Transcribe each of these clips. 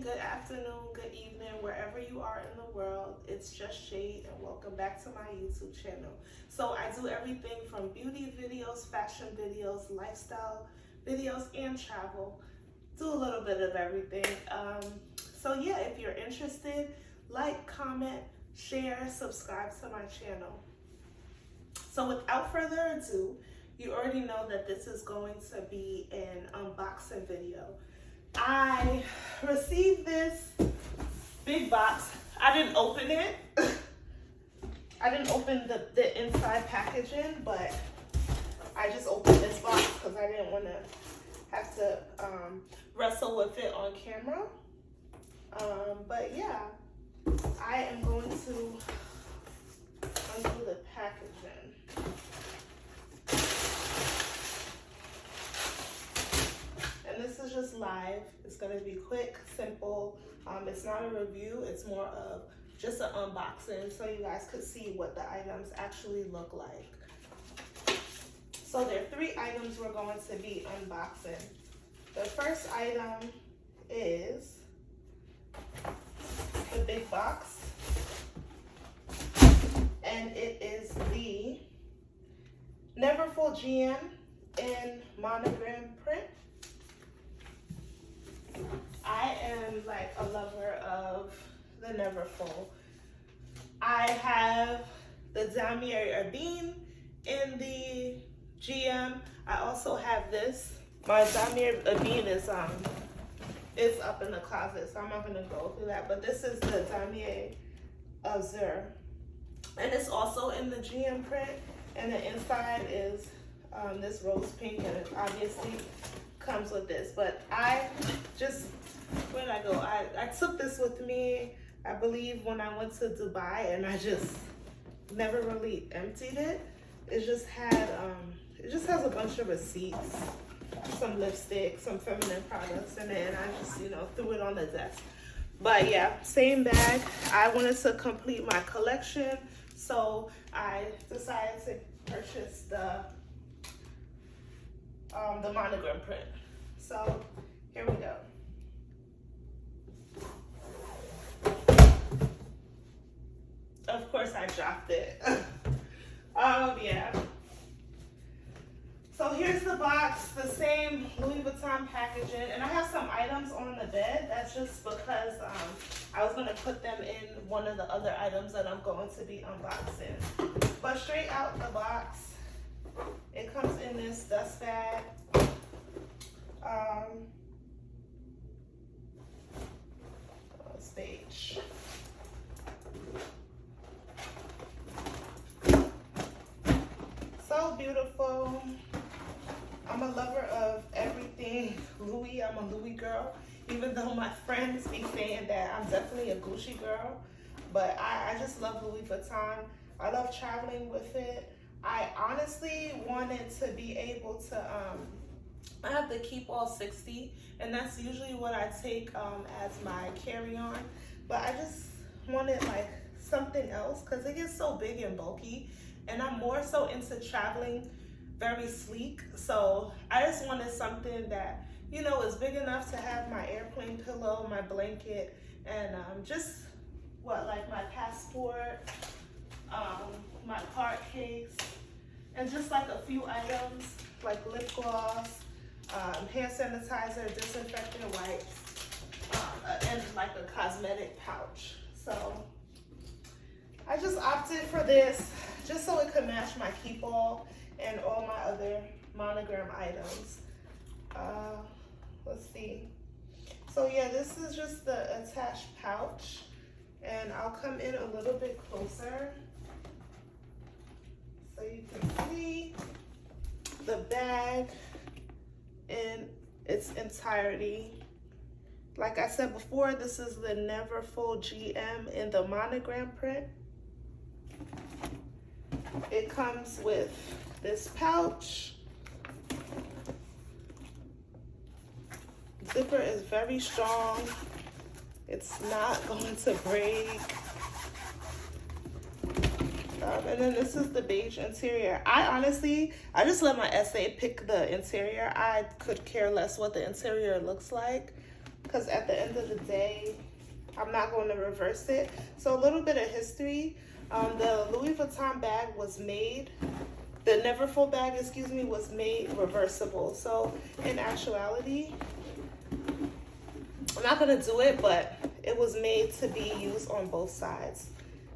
morning, good afternoon, good evening, wherever you are in the world. It's just Shade and welcome back to my YouTube channel. So I do everything from beauty videos, fashion videos, lifestyle videos, and travel. Do a little bit of everything. So yeah, if you're interested, like, comment, share, subscribe to my channel. So without further ado, you already know that this is going to be an unboxing video. I received this big box. I didn't open it. I didn't open the inside packaging, but I just opened this box because I didn't want to have to wrestle with it on camera. But yeah, I am going to undo the packaging. And this is just live. It's going to be quick, simple. It's not a review. It's more of just an unboxing so you guys could see what the items actually look like. So there are 3 items we're going to be unboxing. The first item is the big box. And it is the Neverfull GM in Monogram print. I am like a lover of the Neverfull. I have the Damier Ebene in the GM. I also have this. My Damier Ebene is up in the closet, so I'm not gonna go through that. But this is the Damier Azur, and it's also in the GM print. And the inside is this rose pink, and it obviously comes with this. But I just, where did I go? I took this with me, I believe, when I went to Dubai, and I just never really emptied it. It just had, it just has a bunch of receipts, some lipstick, some feminine products in it, and I just, you know, threw it on the desk. But yeah, same bag. I wanted to complete my collection, so I decided to purchase the Monogram print. So here we go. Of course I dropped it. Yeah. So here's the box, the same Louis Vuitton packaging, and I have some items on the bed. That's just because I was gonna put them in one of the other items that I'm going to be unboxing. But straight out the box, it comes in this dust bag. Stage. So beautiful. I'm a lover of everything Louis. I'm a Louis girl, even though my friends be saying that I'm definitely a Gucci girl. But I just love Louis Vuitton. I love traveling with it. I honestly wanted to be able to, I have to keep all 60, and that's usually what I take as my carry-on. But I just wanted like something else because it gets so big and bulky, and I'm more so into traveling very sleek. So I just wanted something that, you know, is big enough to have my airplane pillow, my blanket, and just like my passport, my card case, and just like a few items like lip gloss, hand sanitizer, disinfectant wipes, and like a cosmetic pouch. So I just opted for this just so it could match my keep all and all my other Monogram items. Let's see. So yeah, this is just the attached pouch, and I'll come in a little bit closer so you can see the bag in its entirety. Like I said before, this is the Neverfull GM in the Monogram print. It comes with this pouch. Zipper is very strong. It's not going to break. And then this is the beige interior. I just let my essay pick the interior. I could care less what the interior looks like. because at the end of the day, I'm not going to reverse it. So a little bit of history. The Louis Vuitton bag was made, the Neverfull bag, excuse me, was made reversible. So in actuality, I'm not gonna do it, but it was made to be used on both sides.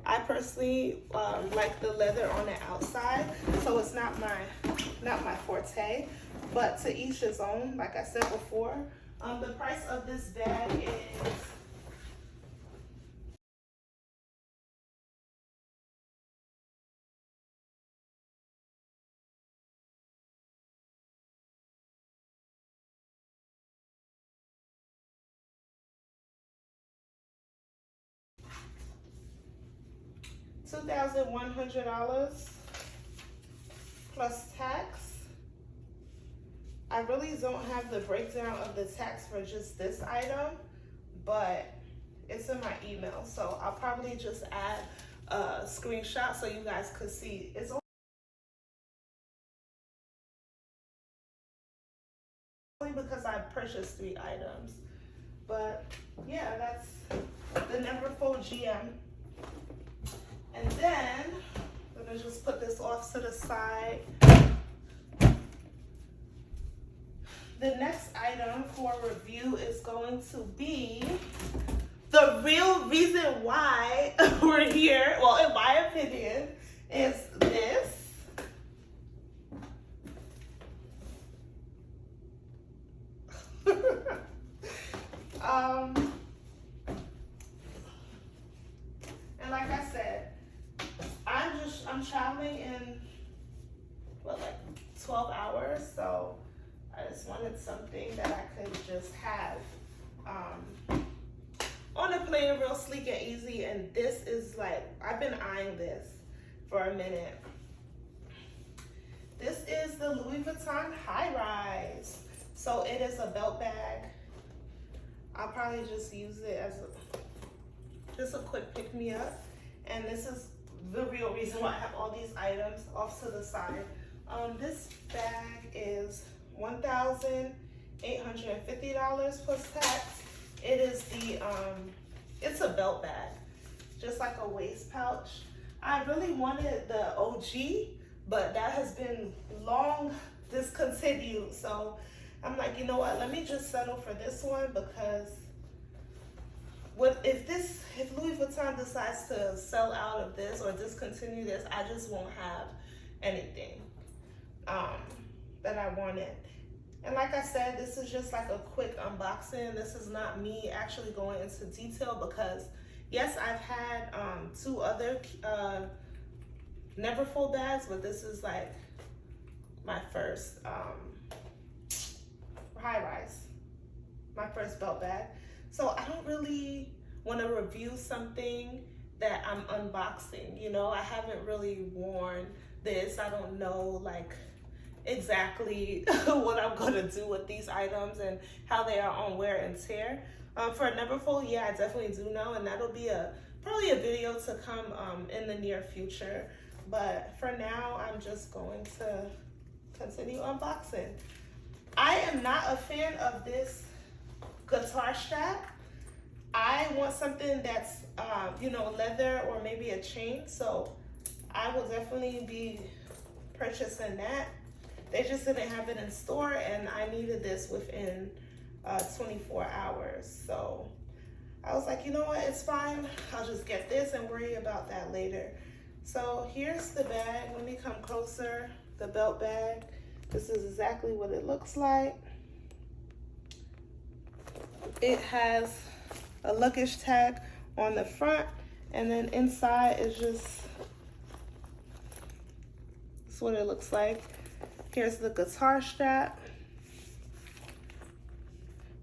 I personally like the leather on the outside, so it's not my forte, but to each his own. Like I said before, the price of this bag is $2,100 plus tax. I really don't have the breakdown of the tax for just this item, but it's in my email, so I'll probably just add a screenshot so you guys could see. It's only because I purchased 3 items, but yeah, that's the Neverfull GM. And then I'm gonna just put this off to the side. The next item for review is going to be the real reason why we're here, well, in my opinion, is this. And like I said, I'm traveling in, what, like 12 hours, so I just wanted something that I could just have on a plane, real sleek and easy. And this is like, I've been eyeing this for a minute. This is the Louis Vuitton High Rise. So it is a belt bag. I'll probably just use it as just a quick pick me up. And this is the real reason why I have all these items off to the side. This bag is $1,850 plus tax. It is it's a belt bag, just like a waist pouch. I really wanted the OG, but that has been long discontinued. So I'm like, you know what? Let me just settle for this one, because if Louis Vuitton decides to sell out of this or discontinue this, I just won't have anything that I wanted. And like I said, this is just like a quick unboxing. This is not me actually going into detail, because yes, I've had 2 other Neverfull bags, but this is like my first high rise, my first belt bag. So I don't really want to review something that I'm unboxing. You know, I haven't really worn this. I don't know like exactly what I'm gonna do with these items and how they are on wear and tear. For Neverfull, yeah, I definitely do know, and that'll be probably a video to come in the near future. But for now, I'm just going to continue unboxing. I am not a fan of this guitar strap. I want something that's you know, leather or maybe a chain, so I will definitely be purchasing that. They just didn't have it in store, and I needed this within 24 hours. So I was like, you know what, it's fine. I'll just get this and worry about that later. So here's the bag. Let me come closer. The belt bag. This is exactly what it looks like. It has a luggage tag on the front, and then inside is just, that's what it looks like. Here's the guitar strap.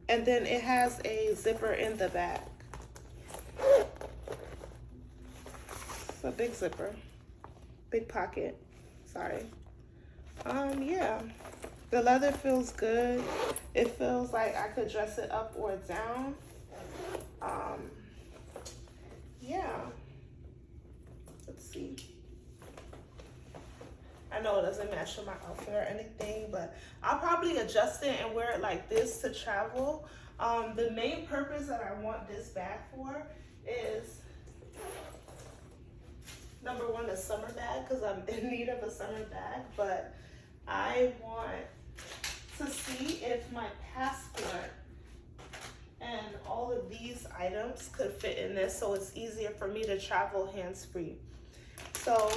And then it has a zipper in the back. It's a big zipper, big pocket, sorry. Yeah, the leather feels good. It feels like I could dress it up or down. Yeah, let's see. I know it doesn't match with my outfit or anything, but I'll probably adjust it and wear it like this to travel. The main purpose that I want this bag for is, number one, a summer bag, because I'm in need of a summer bag, but I want to see if my passport and all of these items could fit in this, so it's easier for me to travel hands-free. So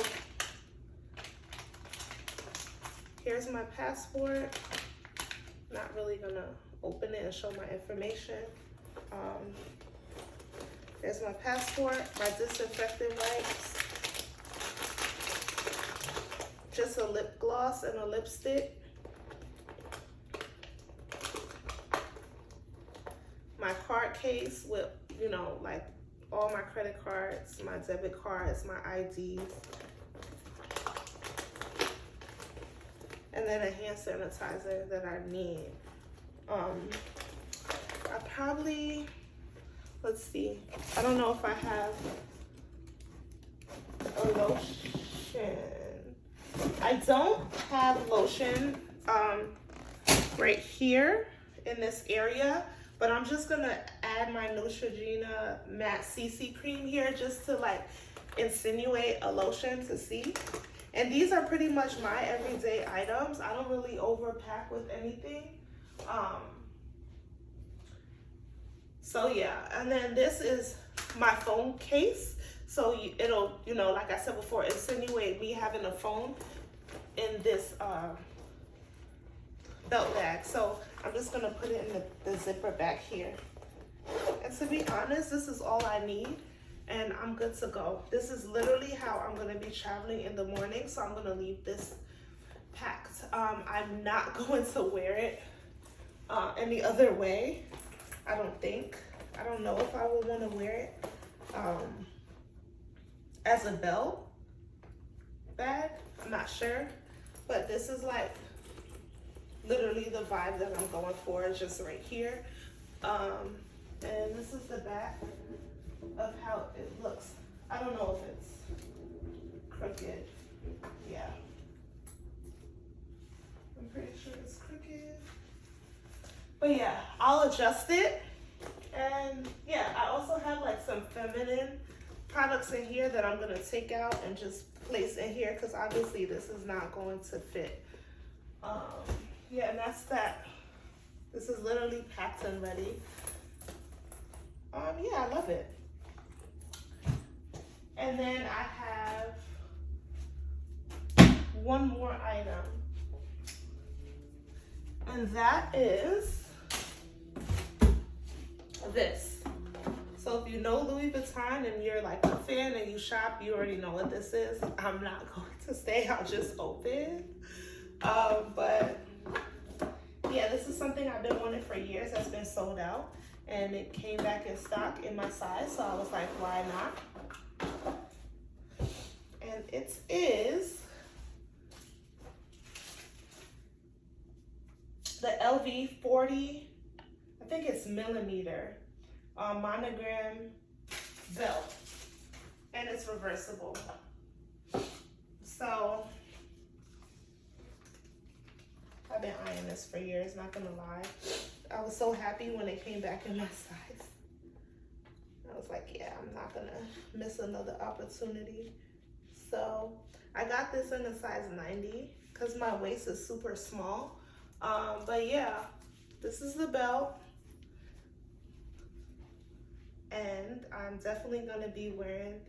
here's my passport. Not really gonna open it and show my information. There's my passport, my disinfectant wipes, just a lip gloss and a lipstick, my card case with, you know, like all my credit cards, my debit cards, my IDs, and then a hand sanitizer that I need. I probably, let's see, I don't know if I have a lotion. I don't have lotion right here in this area, but I'm just gonna add my Neutrogena matte CC cream here just to like insinuate a lotion to see. And these are pretty much my everyday items. I don't really overpack with anything. So yeah, and then this is my phone case. So it'll, you know, like I said before, insinuate me having a phone in this belt bag. So I'm just gonna put it in the zipper back here. And to be honest, this is all I need and I'm good to go. This is literally how I'm gonna be traveling in the morning. So I'm gonna leave this packed. I'm not going to wear it any other way. I don't think. I don't know if I would want to wear it as a belt bag. I'm not sure. But this is like literally the vibe that I'm going for, just right here. And this is the back of how it looks. I don't know if it's crooked. Yeah. I'm pretty sure it's crooked. But yeah, I'll adjust it. And yeah, I also have like some feminine products in here that I'm gonna take out and just place in here because obviously this is not going to fit. Yeah, and that's that. This is literally packed and ready. Yeah, I love it. And then I have one more item. And that is this. So if you know Louis Vuitton and you're like a fan and you shop, you already know what this is. I'm not going to say, I'll just open. But yeah, this is something I've been wanting for years that's been sold out. And it came back in stock in my size. So I was like, why not? And it is the LV 40, I think it's millimeter, Monogram belt, and it's reversible. So I've been eyeing this for years, not gonna lie. I was so happy when it came back in my size. I was like, yeah, I'm not gonna miss another opportunity. So I got this in a size 90 because my waist is super small. But yeah, this is the belt. And I'm definitely gonna be wearing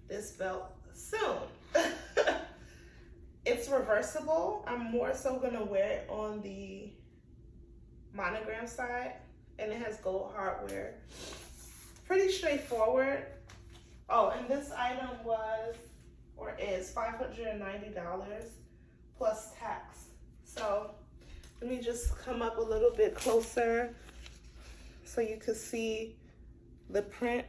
this belt soon. It's reversible. I'm more so gonna wear it on the Monogram side, and it has gold hardware. Pretty straightforward. Oh, and this item was, or is, $590 plus tax. So let me just come up a little bit closer so you can see the print.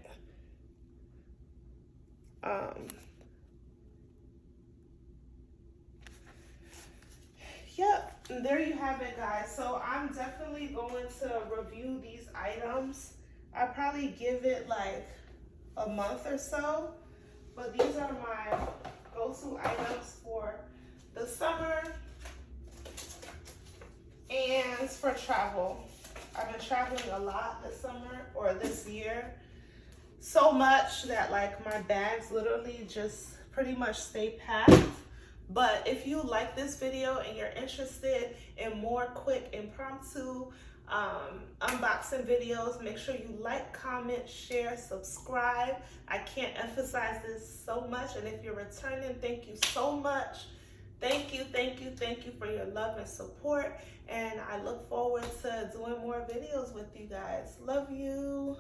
Yep, and there you have it, guys. So I'm definitely going to review these items. I probably give it like a month or so, but these are my go-to items for the summer and for travel. I've been traveling a lot this summer or this year. So much that like my bags literally just pretty much stay packed. But if you like this video and you're interested in more quick impromptu unboxing videos, make sure you like, comment, share, subscribe. I can't emphasize this so much. And if you're returning, thank you so much. Thank you, thank you, thank you for your love and support. And I look forward to doing more videos with you guys. Love you.